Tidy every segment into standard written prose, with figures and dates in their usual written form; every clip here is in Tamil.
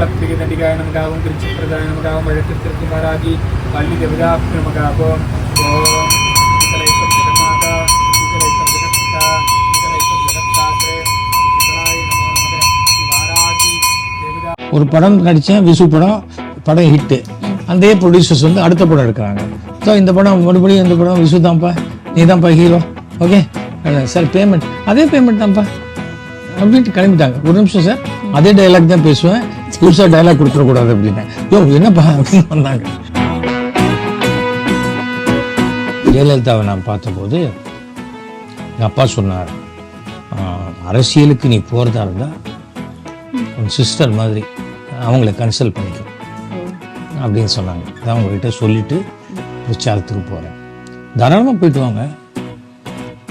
காலத்திற்கு தண்டிகாய நமக்காகவும் திருச்சி பிரதாய நமக்காகவும் வழக்கத்திற்கு மாறாகி பள்ளி தேவதாக்கு நமக்காகவும் ஓம் சிக்கலைத்தம் ஜெகன்மாதா சிக்கலைத்தம் ஜெகத்பிதா சிக்கலைத்தம் ஜெகத்தாத்ரே சிக்கலாய நமோ நமக வாராகி தேவதா. ஒரு படம் நடித்தேன், விசு படம் ஹிட்டு. அந்த ப்ரொடியூசர்ஸ் வந்து அடுத்த படம் எடுக்கிறாங்க. ஸோ இந்த படம் மறுபடியும் இந்த படம் விசு தான்ப்பா, நீ தான்ப்பா ஹீரோ, ஓகே சார் பேமெண்ட் அதே பேமெண்ட் தான்ப்பா அப்படின்ட்டு கிளம்பிட்டாங்க. ஒரு நிமிஷம் சார், அதே டைலாக் தான் பேசுவேன், புதுசாக டைலாக் கொடுத்துடக்கூடாது அப்படின்னு. யோ என்னப்பா அப்படின்னு வந்தாங்க. ஜெயலலிதாவை நான் பார்த்தபோது எங்கள் அப்பா சொன்னார், அரசியலுக்கு நீ போகிறதா இருந்தால் உன் சிஸ்டர் மாதிரி அவங்கள கன்சல்ட் பண்ணிக்கும் அப்படின்னு சொன்னாங்க. அதான் உங்கள்கிட்ட சொல்லிவிட்டு பிரச்சாரத்துக்கு போகிறேன், தாராளமாக போயிட்டு வாங்க,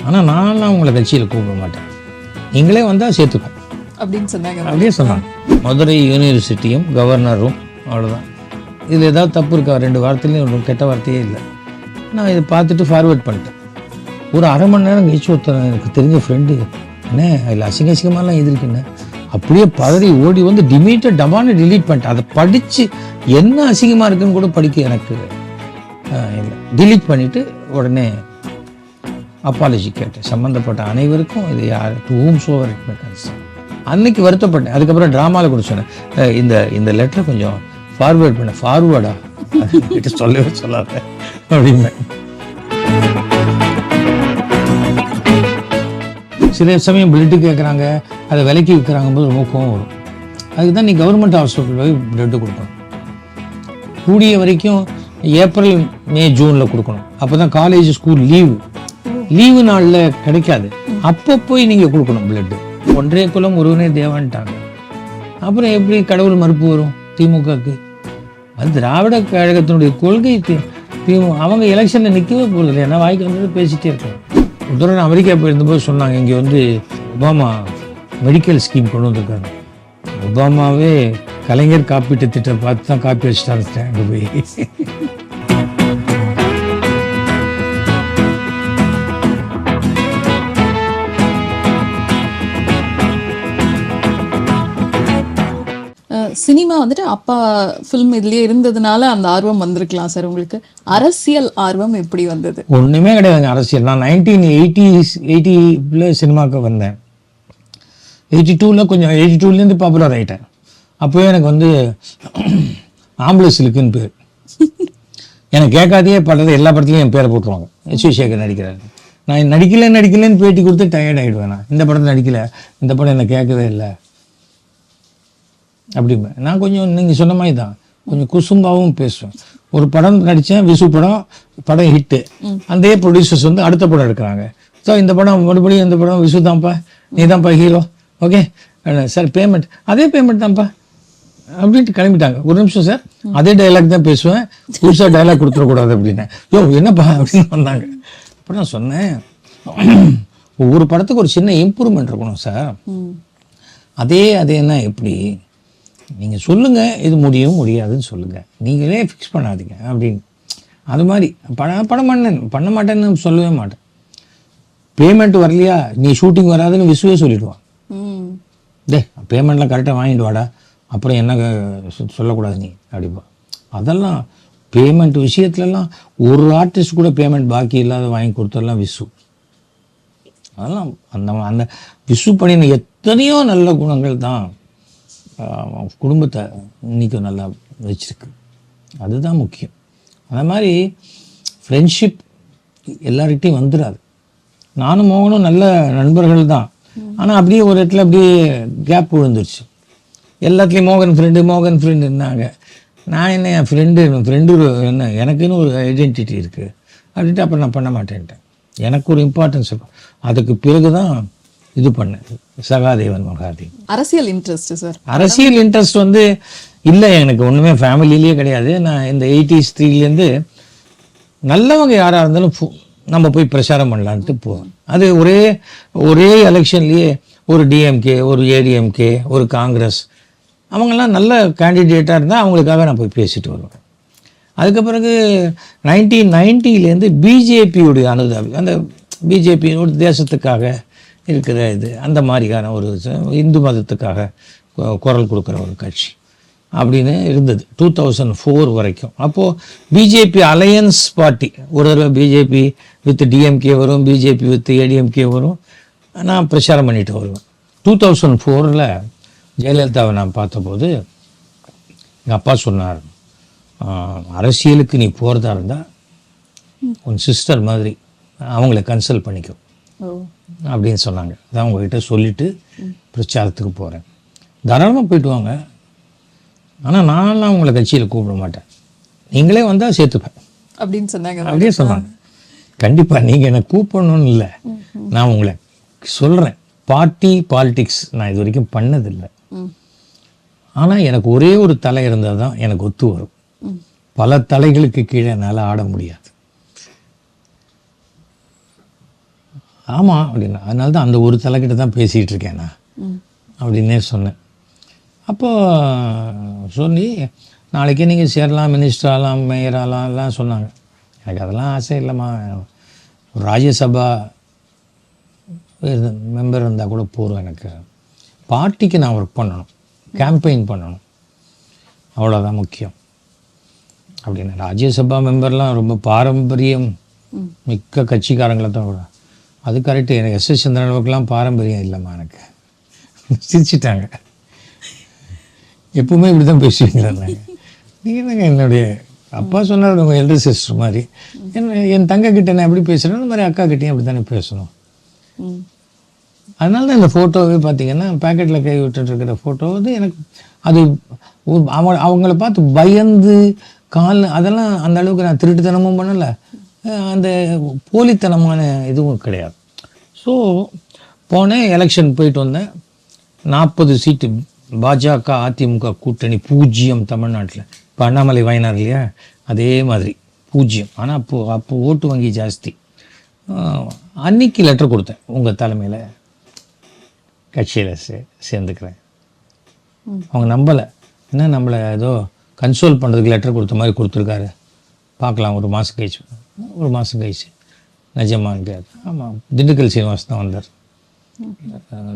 ஆனால் நான்லாம் உங்களை கட்சியில் கூப்பிட மாட்டேன், நீங்களே வந்தால் சேர்த்துக்கோம் அப்படின்னு சொன்னாங்க. அப்படியே சொன்னாங்க. மதுரை யூனிவர்சிட்டியும் கவர்னரும் அவ்வளோதான். இதில் ஏதாவது தப்பு இருக்கா? 2 வார்த்தையிலையும் ஒரு கெட்ட வார்த்தையே இல்லை. நான் இதை பார்த்துட்டு ஃபார்வேர்ட் பண்ணிட்டேன். ஒரு அரை மணி நேரம் கழிச்சு ஒருத்தர் எனக்கு தெரிஞ்ச ஃப்ரெண்டு, என்ன அதில் அசிங்கமாலாம் எதிர்க்குன்னு அப்படியே பதறி ஓடி வந்து டமான்னு டிலீட் பண்ணிட்டேன். அதை படித்து என்ன அசிங்கமாக இருக்குன்னு கூட படிக்க எனக்கு இல்லை. டிலீட் பண்ணிவிட்டு உடனே அப்பாலஜி கேட்டேன் சம்மந்தப்பட்ட அனைவருக்கும். இது யார் to whom shower it may concern. அன்னைக்கு வருத்தப்பட்டேன். அதுக்கப்புறம் ட்ராமாவில் கூட சொன்னேன், இந்த லெட்டரை கொஞ்சம் ஃபார்வேர்ட் பண்ண. ஃபார்வேர்டா கிட்ட சொல்லவே சொல்லாத அப்படின்னு. சில சமயம் பிளட்டு கேட்குறாங்க, அதை விலைக்கு விற்கிறாங்க போது ரொம்ப கோவம் வரும். அதுக்கு தான் நீ கவர்மெண்ட் ஹாஸ்பிட்டல் போய் பிளட்டு கொடுக்கணும். கூடிய வரைக்கும் ஏப்ரல் மே ஜூனில் கொடுக்கணும். அப்போ தான் காலேஜ் ஸ்கூல் லீவு நாளில் கிடைக்காது. அப்போ போய் நீங்கள் கொடுக்கணும் பிளட்டு. ஒன்றே குலம் ஒருவனே தேவான்ட்டாங்க. அப்புறம் எப்படி கடவுள் மறுப்பு வரும் திமுகக்கு? அது திராவிட கழகத்தினுடைய கொள்கை. அவங்க எலெக்ஷனில் நிற்கவே போகிறது, ஏன்னா வாய்க்கு வந்தது பேசிகிட்டே இருக்காங்க. ஒரு தடவை நான் அமெரிக்கா போயிருந்தபோது சொன்னாங்க, இங்கே வந்து ஒபாமா மெடிக்கல் ஸ்கீம் கொண்டு வந்திருக்காங்க. ஒபாமாவே கலைஞர் காப்பீட்டு திட்டம் பார்த்து தான் காப்பி வச்சுட்டாங்க அங்கே போய். சினிமா வந்துட்டு அப்பா ஃபில்ம் இதுலயே இருந்ததுனால அந்த ஆர்வம் வந்திருக்கலாம் சார். உங்களுக்கு அரசியல் ஆர்வம் எப்படி வந்தது? ஒன்றுமே கிடையாதுங்க அரசியல். நான் 1980 சினிமாவுக்கு வந்தேன். 82 கொஞ்சம் 82லேருந்து பாப்புலர் ஆகிட்டேன். அப்போவே எனக்கு வந்து ஆம்புலன்ஸ் இருக்குன்னு பேர். எனக்கு கேட்காதையே படத்தை எல்லா படத்துலையும் என் பேரை போட்டுருவாங்க. எஸ்.வி. சேகர் நடிக்கிறாரு. நான் நடிக்கலன்னு பேட்டி கொடுத்து டயர்ட் ஆகிடுவேன். நான் இந்த படத்தை நடிக்கலை, இந்த படம் என்னை கேட்கவே இல்லை அப்படிம்பேன். நான் கொஞ்சம் நீங்கள் சொன்ன மாதிரி தான் கொஞ்சம் குசும்பாகவும் பேசுவேன். ஒரு படம் நடித்தேன், விசு படம் ஹிட்டு. அந்த ப்ரொடியூசர்ஸ் வந்து அடுத்த படம் எடுக்கிறாங்க. ஸோ இந்த படம் மறுபடியும் இந்த படம் விசு தான்ப்பா, நீ தான்ப்பா ஹீரோ, ஓகே சார் பேமெண்ட் அதே பேமெண்ட் தான்ப்பா அப்படின்ட்டு கிளம்பிட்டாங்க. ஒரு நிமிஷம் சார், அதே டைலாக் தான் பேசுவேன், புதுசாக டைலாக் கொடுத்துடக்கூடாது அப்படின்னு. யோ என்னப்பா அப்படின்னு வந்தாங்க. அப்போ நான் சொன்னேன், ஒவ்வொரு படத்துக்கு ஒரு சின்ன இம்ப்ரூவ்மெண்ட் இருக்கணும் சார். அதேன்னா எப்படி நீங்கள் சொல்லுங்கள், இது முடியாதுன்னு சொல்லுங்கள், நீங்களே ஃபிக்ஸ் பண்ணாதீங்க அப்படின்னு. அது மாதிரி படம் பண்ண மாட்டேன்னு சொல்லவே மாட்டேன். பேமெண்ட் வரலையா, நீ ஷூட்டிங் வராதுன்னு விசுவே சொல்லிடுவான். பேமெண்ட்லாம் கரெக்டாக வாங்கிட்டு வாடா, அப்புறம் என்ன சொல்லக்கூடாது நீ அப்படிப்பா. அதெல்லாம் பேமெண்ட் விஷயத்துலலாம் ஒரு ஆர்டிஸ்ட் கூட பேமெண்ட் பாக்கி இல்லாத வாங்கி கொடுத்ததெல்லாம் விசு. அதெல்லாம் அந்த விசு பண்ணின எத்தனையோ நல்ல குணங்கள் தான் குடும்பத்தை இன்றைக்கும் நல்லா வச்சிருக்கு. அதுதான் முக்கியம். அந்த மாதிரி ஃப்ரெண்ட்ஷிப் எல்லார்கிட்டையும் வந்துடாது. நானும் மோகனும் நல்ல நண்பர்கள் தான். ஆனால் அப்படியே ஒரு இடத்துல அப்படியே கேப் விழுந்துருச்சு. எல்லாத்துலேயும் மோகன் ஃப்ரெண்டுன்னாங்க. நான் என்ன என் ஃப்ரெண்டு என்ன, எனக்குன்னு ஒரு ஐடென்டிட்டி இருக்குது அப்படின்ட்டு அப்புறம் நான் பண்ண மாட்டேன்ட்டேன். எனக்கு ஒரு இம்பார்ட்டன்ஸ் இருக்கும். அதுக்கு பிறகு தான் இது பண்ணேன், சகாதேவன் மகாதேவன். அரசியல் இன்ட்ரெஸ்ட் சார்? அரசியல் இன்ட்ரெஸ்ட் வந்து இல்லை, எனக்கு ஒன்றுமே ஃபேமிலியிலேயே கிடையாது. நான் இந்த 83லேருந்து நல்லவங்க யாராக இருந்தாலும் நம்ம போய் பிரச்சாரம் பண்ணலான்ட்டு போவேன். அது ஒரே எலெக்ஷன்லேயே ஒரு டிஎம்கே, ஒரு ஏடிஎம்கே, ஒரு காங்கிரஸ், அவங்கெல்லாம் நல்ல கேண்டிடேட்டாக இருந்தால் அவங்களுக்காக நான் போய் பேசிட்டு வருவேன். அதுக்கு பிறகு 1990லேருந்து பிஜேபியுடைய அனுதாபி, அந்த பிஜேபியோட தேசத்துக்காக இருக்கிற இது அந்த மாதிரியான ஒரு இந்து மதத்துக்காக குரல் கொடுக்குற ஒரு கட்சி. அப்படின்னு இருந்தது 2004 வரைக்கும். அப்போது பிஜேபி அலையன்ஸ் பார்ட்டி, ஒரு தடவை பிஜேபி வித் டிஎம்கே வரும், பிஜேபி வித் ஏடிஎம்கே வரும், நான் பிரச்சாரம் பண்ணிட்டு வருவேன். 2004 ஜெயலலிதாவை நான் பார்த்தபோது எங்கள் அப்பா சொன்னார், அரசியலுக்கு நீ போகிறதா இருந்தால் உன் சிஸ்டர் மாதிரி அவங்கள கன்சல்ட் பண்ணிக்கோ அப்படின்னு சொன்னாங்க. அதான் உங்ககிட்ட சொல்லிவிட்டு பிரச்சாரத்துக்கு போகிறேன், தாராளமாக போயிட்டு வாங்க, ஆனால் நான்லாம் உங்களை கட்சியில் கூப்பிட மாட்டேன், நீங்களே வந்தால் சேர்த்துப்பேன் அப்படின்னு சொன்னாங்க. அப்படியே சொன்னாங்க. கண்டிப்பாக நீங்கள் என்னை கூப்பிடணும்னு இல்லை, நான் உங்களை சொல்கிறேன், பார்ட்டி பாலிடிக்ஸ் நான் இது வரைக்கும் பண்ணதில்லை, ஆனால் எனக்கு ஒரே ஒரு தலை இருந்தால் தான் எனக்கு ஒத்து வரும், பல தலைகளுக்கு கீழே என்னால் ஆட முடியாது. ஆமாம் அப்படின்னா, அதனால தான் அந்த ஒரு தலைக்கிட்ட தான் பேசிகிட்டு இருக்கேன் நான் அப்படின்னே சொன்னேன். அப்போது சொல்லி நாளைக்கே நீங்கள் சேரலாம், மினிஸ்டர் ஆகலாம், மேயர் ஆகலாம் எல்லாம் சொன்னாங்க. எனக்கு அதெல்லாம் ஆசை இல்லைம்மா, ஒரு ராஜ்யசபா மெம்பர் இருந்தால் கூட போகிறோம், எனக்கு பார்ட்டிக்கு நான் ஒர்க் பண்ணணும், கேம்பெயின் பண்ணணும், அவ்வளோதான் முக்கியம் அப்படின்னு. ராஜ்யசபா மெம்பர்லாம் ரொம்ப பாரம்பரியம் மிக்க கட்சிக்காரங்களை தான் கூட. அது கரெக்டு, எனக்கு எஸ்.எஸ். சந்திரனுக்கெல்லாம் பாரம்பரியம் இல்லைம்மா, எனக்கு சிரிச்சிட்டாங்க. எப்பவுமே இப்படி தான் பேசுவீங்களா? நீங்கள் தாங்க என்னுடைய அப்பா சொன்னார், உங்கள் எல்டர் சிஸ்டர் மாதிரி. என் தங்கக்கிட்ட நான் எப்படி பேசுகிறேன், அந்த மாதிரி அக்கா கிட்டேயும் அப்படி தானே பேசணும். அதனால தான் இந்த ஃபோட்டோவே பார்த்தீங்கன்னா பேக்கெட்டில் கை விட்டுருக்கிற ஃபோட்டோ வந்து எனக்கு அது அவங்கள பார்த்து பயந்து கால் அதெல்லாம் அந்த அளவுக்கு நான் திருட்டுத்தனமும் பண்ணலை, அந்த போலித்தனமான இதுவும் கிடையாது. ஸோ போனேன், எலெக்ஷன் போயிட்டு வந்தேன், 40 சீட்டு பாஜக அதிமுக கூட்டணி 0 தமிழ்நாட்டில். இப்போ அண்ணாமலை வாங்கினார் இல்லையா, அதே மாதிரி 0. ஆனால் அப்போ ஓட்டு வங்கி ஜாஸ்தி. அன்னைக்கு லெட்டர் கொடுத்தேன், உங்கள் தலைமையில் கட்சியில் சேர்ந்துக்கிறேன். அவங்க நம்பலை, என்ன நம்மளை ஏதோ கன்சோல் பண்ணுறதுக்கு லெட்டர் கொடுத்த மாதிரி கொடுத்துருக்காரு, பார்க்கலாம் ஒரு மாதம் கழிச்சு. ஒரு மாதம் கழிச்சு நிஜமான்னு கேட்டு, ஆமாம் திண்டுக்கல் சீனிவாஸ் தான் வந்தார்.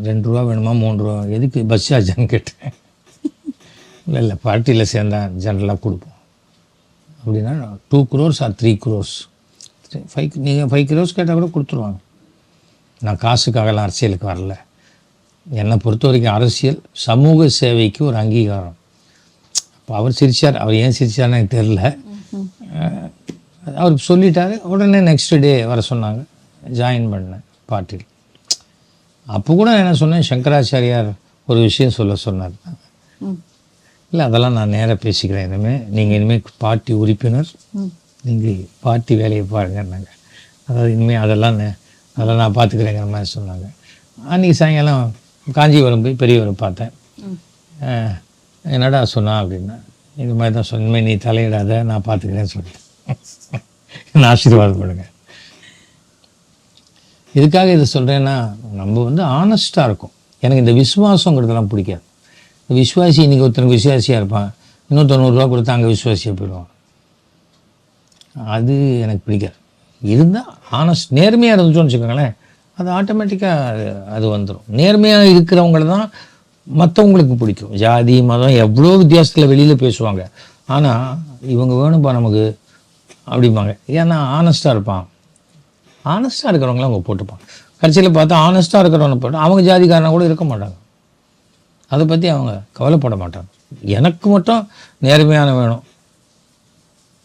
2 ரூபா வேணுமா 3 ரூபா, எதுக்கு பஸ் சார்ஜான்னு கேட்டேன். இல்லை பார்ட்டியில் சேர்ந்தால் ஜென்ரலாக கொடுப்போம் அப்படின்னா 2 crores or 3 crores, 5 நீங்கள் 5 crores கேட்டால் கூட கொடுத்துருவாங்க. நான் காசுக்காகலாம் அரசியலுக்கு வரல. என்னை பொறுத்த வரைக்கும் அரசியல் சமூக சேவைக்கு ஒரு அங்கீகாரம். அப்போ அவர் சிரித்தார், அவர் ஏன் சிரிச்சார்னு எனக்கு தெரில. அவர் சொல்லிட்டாரு, உடனே நெக்ஸ்ட் டே வர சொன்னாங்க, ஜாயின் பண்ணேன் பார்ட்டியில். அப்போ கூட என்ன சொன்னேன், சங்கராச்சாரியார் ஒரு விஷயம் சொல்ல சொன்னார். இல்லை அதெல்லாம் நான் நேராக பேசிக்கிறேன், நீங்கள் இனிமேல் பார்ட்டி உறுப்பினர், நீங்கள் பார்ட்டி வேலையை பாருங்கன்னாங்க. அதாவது இனிமேல் அதெல்லாம் நான் பார்த்துக்கிறேங்கிற மாதிரி சொன்னாங்க. அன்றைக்கி சாயங்காலம் காஞ்சிபுரம் போய் பெரியவரை பார்த்தேன். என்னடா சொன்னா அப்படின்னா, இது மாதிரி தான் சொன்ன, இனிமேல் நீ தலையிடாத, நான் பார்த்துக்கிறேன்னு சொல்லிட்டேன், என்ன ஆசீர்வாதம் பண்ணுங்க. இதுக்காக இதை சொல்கிறேன்னா, நம்ம வந்து ஆனஸ்ட்டாக இருக்கும். எனக்கு இந்த விசுவாசங்கிறதெல்லாம் பிடிக்காது. விசுவாசி இன்றைக்கி ஒருத்தனுக்கு விசுவாசியாக இருப்பான், இன்னும் 90 ரூபா கொடுத்தா அங்கே விசுவாசியாக போயிடுவான். அது எனக்கு பிடிக்காது. இருந்தால் ஆனஸ்ட் நேர்மையாக இருந்துச்சோன்னு வச்சுக்கோங்களேன், அது ஆட்டோமேட்டிக்காக அது வந்துடும். நேர்மையாக இருக்கிறவங்கள தான் மற்றவங்களுக்கு பிடிக்கும். ஜாதி மதம் எவ்வளோ வித்தியாசத்தில் வெளியில் பேசுவாங்க, ஆனால் இவங்க வேணும்பா நமக்கு அப்படிம்பாங்க. ஏன்னா ஆனஸ்ட்டாக இருப்பான். ஆனஸ்ட்டாக இருக்கிறவங்களாம் அவங்க போட்டுப்பான். கடைசியில் பார்த்தா ஆனஸ்ட்டாக இருக்கிறவங்க போட்டு அவங்க ஜாதிக்காரனா கூட இருக்க மாட்டாங்க, அதை பற்றி அவங்க கவலைப்பட மாட்டாங்க. எனக்கு மட்டும் நேர்மையான வேணும்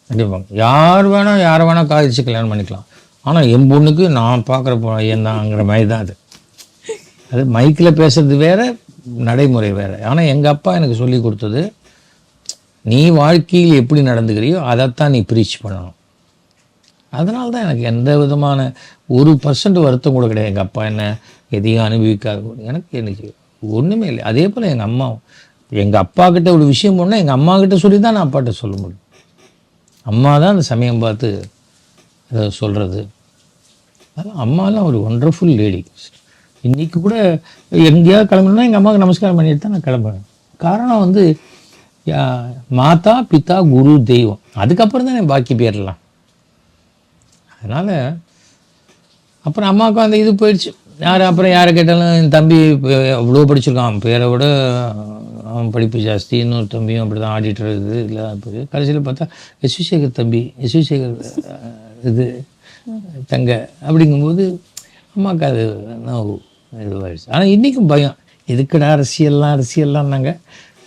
அப்படிம்பாங்க. யார் வேணால் யாரை வேணால் காதலிச்சு கல்யாணம் பண்ணிக்கலாம், ஆனால் என் பொண்ணுக்கு நான் பார்க்குற பையன் தான்ங்கிற மாதிரி தான் அது. அது மைக்கில் பேசுறது வேறு, நடைமுறை வேறு. ஆனால் எங்கள் அப்பா எனக்கு சொல்லி கொடுத்தது, நீ வாழ்க்கையில் எப்படி நடந்துக்கிறியோ அதைத்தான் நீ ப்ரீச் பண்ணணும். அதனால தான் எனக்கு எந்த விதமான 1% வருத்தம் கூட கிடையாது. எங்கள் அப்பா என்ன எதையும் அனுபவிக்காது, எனக்கு ஒன்றுமே இல்லை. அதே போல் எங்கள் அம்மாவும், எங்கள் அப்பா கிட்ட ஒரு விஷயம் போனால் எங்கள் அம்மா கிட்ட சொல்லி தான் நான் அப்பாட்ட சொல்ல முடியும். அம்மா தான் அந்த சமயம் பார்த்து அதை சொல்கிறது. அதெல்லாம் அம்மாலாம் ஒரு ஒண்டர்ஃபுல் லேடி. இன்றைக்கி கூட எங்கேயாவது கிளம்பணுன்னா எங்கள் அம்மாவுக்கு நமஸ்காரம் பண்ணிட்டு தான் நான் கிளம்புறேன். காரணம் வந்து மாதா பிதா குரு தெய்வம், அதுக்கப்புறம் தான் என் பாக்கி பேர்லாம். அதனால் அப்புறம் அம்மாவுக்கும் அந்த இது போயிடுச்சு. அப்புறம் யாரை கேட்டாலும் என் தம்பி அவ்வளோ படிச்சிருக்கான், பேரை விட அவன் படிப்பு ஜாஸ்தி, இன்னொரு தம்பியும் அப்படி தான் ஆடிட்டர் இது இல்லை போய் கடைசியில் பார்த்தா எஸ்வி சேகர் தம்பி, எஸ்வி சேகர் இது தங்க அப்படிங்கும்போது அம்மாவுக்கு அது இதுவாகிடுச்சு. ஆனால் இன்றைக்கும் பயம், எதுக்குடா அரசியல்லாம்னாங்க.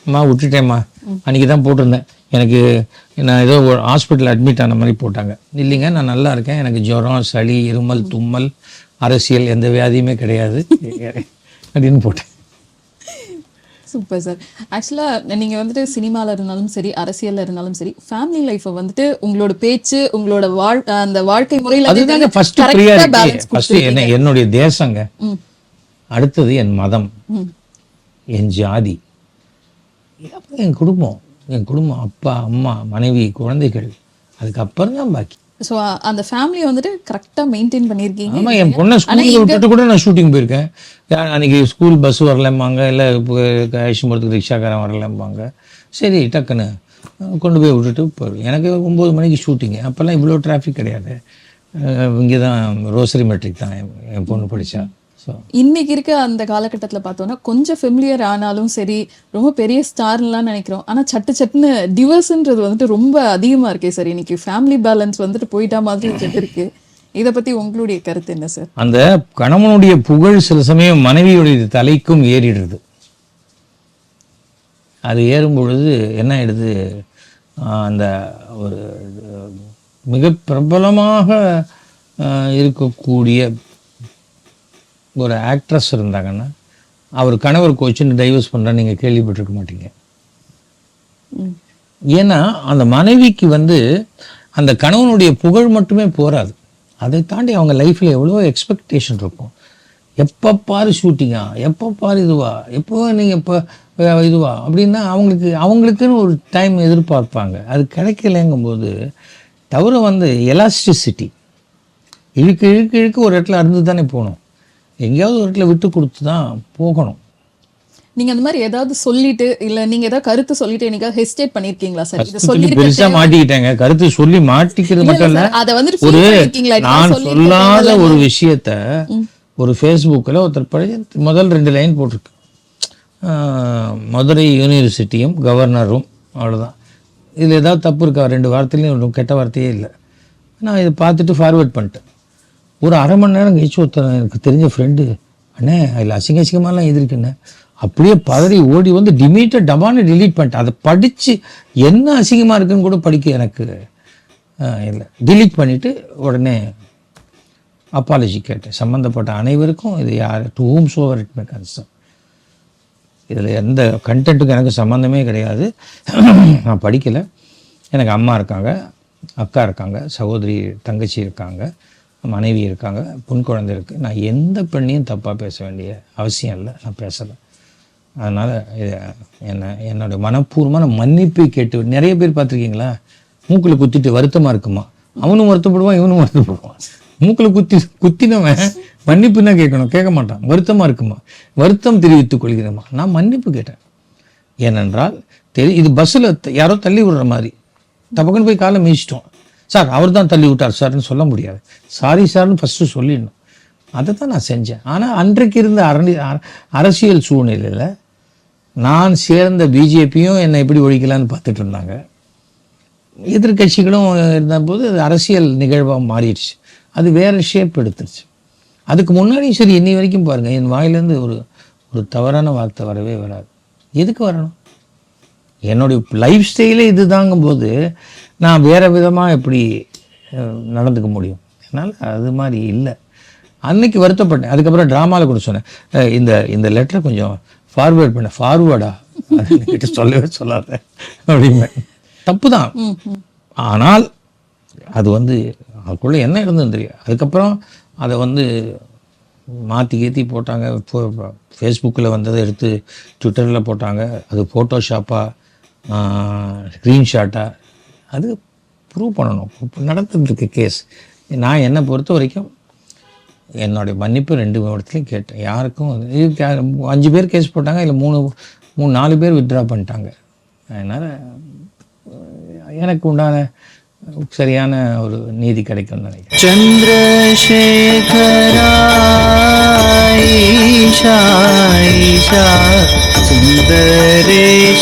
அம்மா விட்டுட்டேம்மா, அன்றைக்கி தான் போட்டிருந்தேன், எனக்கு நான் ஏதோ ஒரு ஹாஸ்பிட்டல் அட்மிட் ஆன மாதிரி போட்டாங்க. இல்லைங்க நான் நல்லா இருக்கேன், எனக்கு ஜுரம், சளி, இருமல், தும்மல், அரசியல் எந்த வியாதியுமே கிடையாது அப்படின்னு போட்டேன். Super sir. ஆக்சுவலாக நீங்கள் வந்துட்டு சினிமாவில் இருந்தாலும் சரி, அரசியலில் இருந்தாலும் சரி, ஃபேமிலி லைஃப்பை வந்துட்டு உங்களோட பேச்சு, உங்களோட அந்த வாழ்க்கை முறையில் அதுதாங்க ஃபர்ஸ்ட் ப்ரியாரிட்டி. ஃபர்ஸ்ட் என்னுடைய தேசங்க, அடுத்தது என் மதம், என் ஜாதி, என் குடும்பம், அப்பா அம்மா மனைவி குழந்தைகள், அதுக்கப்புறம் தான் பாக்கி. ஸோ அந்த ஃபேமிலியை வந்துட்டு கரெக்டாக மெயின்டைன் பண்ணியிருக்கீங்க. ஆமாம், என் பொண்ணை ஸ்கூலில் விட்டுட்டு கூட நான் ஷூட்டிங் போயிருக்கேன். அன்றைக்கி ஸ்கூல் பஸ் வரலம்பாங்க, இல்லை ஐஷம் போகிறதுக்கு ரிக்ஷாக்காரன் வரலம்பாங்க. சரி டக்குன்னு கொண்டு போய் விட்டுட்டு போயிடுவேன். எனக்கு 9 மணிக்கு ஷூட்டிங்கு. அப்போல்லாம் இவ்வளோ டிராஃபிக் கிடையாது. இங்கே தான் ரோசரி மெட்ரிக் தான் என் பொண்ணு படித்தா. ஸோ இன்னைக்கு இருக்க அந்த காலகட்டத்தில் பார்த்தோன்னா கொஞ்சம் ஃபெமிலியர் ஆனாலும் சரி, ரொம்ப பெரிய ஸ்டார்லாம் நினைக்கிறோம். ஆனால் சட்டுன்னு டிவோர்ஸ்ன்றது வந்துட்டு ரொம்ப அதிகமாக இருக்கே சார். இன்னைக்கு ஃபேமிலி பேலன்ஸ் வந்துட்டு போயிட்டா மாதிரி இருக்கு. இதை பற்றி உங்களுடைய கருத்து என்ன சார்? அந்த கணவனுடைய புகழ் சில சமயம் மனைவியுடைய தலைக்கும் ஏறிடுது. அது ஏறும் பொழுது என்ன ஆயிடுது, அந்த ஒரு மிக பிரபலமாக இருக்கக்கூடிய ஒரு ஆக்ட்ரஸ் இருந்தாங்கன்னா அவர் கணவர் கோச்சுன்னு டைவர்ஸ் பண்ணுறான்னு நீங்கள் கேள்விப்பட்டிருக்க மாட்டீங்க. ஏன்னா அந்த மனைவிக்கு அந்த கணவனுடைய புகழ் மட்டுமே போராது, அதை தாண்டி அவங்க லைஃப்பில் எவ்வளோ எக்ஸ்பெக்டேஷன் இருக்கும். எப்போ பாரு ஷூட்டிங்கா, எப்போ பாரு இதுவா, எப்போ நீங்கள் எப்போ இதுவா அப்படின்னா அவங்களுக்குன்னு ஒரு டைம் எதிர்பார்ப்பாங்க. அது கிடைக்கலங்கும்போது தவிர எலாஸ்டிசிட்டி இழுக்க ஒரு இடத்துல அருந்து தானே போகணும், எங்கேயாவது ஒரு இடத்துல விட்டு கொடுத்து தான் போகணும். நீங்க அந்த மாதிரி ஏதாவது சொல்லிட்டு இல்ல நீங்க ஏதாவது கருத்து சொல்லிட்டு எனக்கு ஹெசிடேட் பண்ணிருக்கீங்களா சார்? இத சொல்லி பெருசா மாட்டிக்கிட்டேங்க. கருத்து சொல்லி மாட்டிக்கிறது மட்டும் இல்ல, ஒரு நான் சொல்லாத ஒரு விஷயத்த ஒரு ஃபேஸ்புக்கில் ஒருத்தர் முதல் 2 லைன் போட்டிருக்கு, மதுரை யூனிவர்சிட்டியும் கவர்னரும், அவ்வளோதான். இதில் ஏதாவது தப்பு இருக்கா? 2 வார்த்தையிலையும் கெட்ட வார்த்தையே இல்லை. நான் இதை பார்த்துட்டு ஃபார்வேர்ட் பண்ணிட்டேன். ஒரு அரை மணி நேரம் கழிச்சு ஒருத்தர் எனக்கு தெரிஞ்ச ஃப்ரெண்டு, அண்ணே அதில் அசிங்கமாக எதிர்க்குண்ணே, அப்படியே பதறி ஓடி டிமீட்டர் டபான்னு டிலீட் பண்ணிட்டேன். அதை படித்து என்ன அசிங்கமாக இருக்குன்னு கூட படிக்க எனக்கு இல்லை. டிலீட் பண்ணிவிட்டு உடனே அப்பாலஜி கேட்டேன். சம்மந்தப்பட்ட அனைவருக்கும் இது யார் to whom shower it may concern, இதில் எந்த கண்டென்ட்டுக்கும் எனக்கு சம்மந்தமே கிடையாது. நான் படிக்கலை, எனக்கு அம்மா இருக்காங்க, அக்கா இருக்காங்க, சகோதரி தங்கச்சி இருக்காங்க, மனைவி இருக்காங்க, பொன் குழந்தை இருக்குது. நான் எந்த பெண்ணையும் தப்பாக பேச வேண்டிய அவசியம் இல்லை, நான் பேசலை. அதனால் என்னோடய மனப்பூர்வமான மன்னிப்பை கேட்டு, நிறைய பேர் பார்த்துருக்கீங்களா, மூக்கில் குத்திட்டு வருத்தமாக இருக்குமா, அவனும் வருத்தப்படுவான் இவனும் வருத்தப்படுவான். மூக்கில் குத்தினவன் மன்னிப்பு தான் கேட்கணும், கேட்க மாட்டான். வருத்தமாக இருக்குமா, வருத்தம் தெரிவித்துக் கொள்கிறேம்மா. நான் மன்னிப்பு கேட்டேன். ஏனென்றால் இது பஸ்ஸில் யாரோ தள்ளி விடுற மாதிரி தப்பக்குன்னு போய் காலை மீச்சிட்டோம், சார் அவர் தான் தள்ளி விட்டார் சார்னு சொல்ல முடியாது, சாரி சார்னு ஃபஸ்ட்டு சொல்லிடணும். அதை தான் நான் செஞ்சேன். ஆனால் அன்றைக்கு இருந்த அரசியல் சூழ்நிலையில் நான் சேர்ந்த பிஜேபியும் என்னை எப்படி ஒழிக்கலான்னு பார்த்துட்டு இருந்தாங்க, எதிர்கட்சிகளும் இருந்தபோது அது அரசியல் நிகழ்வாக மாறிடுச்சு, அது வேறு ஷேப் எடுத்துருச்சு. அதுக்கு முன்னாடியும் சரி இன்னி வரைக்கும் பாருங்கள், என் வாயிலேருந்து ஒரு தவறான வார்த்தை வரவே வராது. எதுக்கு வரணும்? என்னுடைய லைஃப் ஸ்டைலே இது தாங்கும்போது நான் வேறு விதமாக எப்படி நடந்துக்க முடியும்? அதனால் அது மாதிரி இல்லை. அன்னைக்கு வருத்தப்பட்டேன். அதுக்கப்புறம் ட்ராமாவில் கூட சொன்னேன், இந்த லெட்டரை கொஞ்சம் ஃபார்வேர்ட் பண்ண. ஃபார்வேர்டா கிட்ட சொல்லவே சொல்லாத அப்படின்னு. தப்பு தான், ஆனால் அது அதுக்குள்ளே என்ன இருந்ததுன்னு தெரியும். அதுக்கப்புறம் அதை மாற்றி கீத்தி போட்டாங்க. ஃபேஸ்புக்கில் வந்ததை எடுத்து ட்விட்டரில் போட்டாங்க. அது ஃபோட்டோஷாப்பாக ஸ்க்ரீன்ஷாட்டாக அது ப்ரூவ் பண்ணணும். நடந்துருக்கு கேஸ். நான் என்னை பொறுத்த வரைக்கும் என்னுடைய மன்னிப்பு 2 இடத்துலையும் கேட்டேன். யாருக்கும் 5 பேர் கேஸ் போட்டாங்க, இல்லை 3-4 பேர் வித்ட்ரா பண்ணிட்டாங்க. அதனால் எனக்கு உண்டான சரியான ஒரு நீதி கிடைக்கும்னு நினைக்கிறேன். चन्द्रशेखरा ईशा ईशा सुन्दरेश्वरा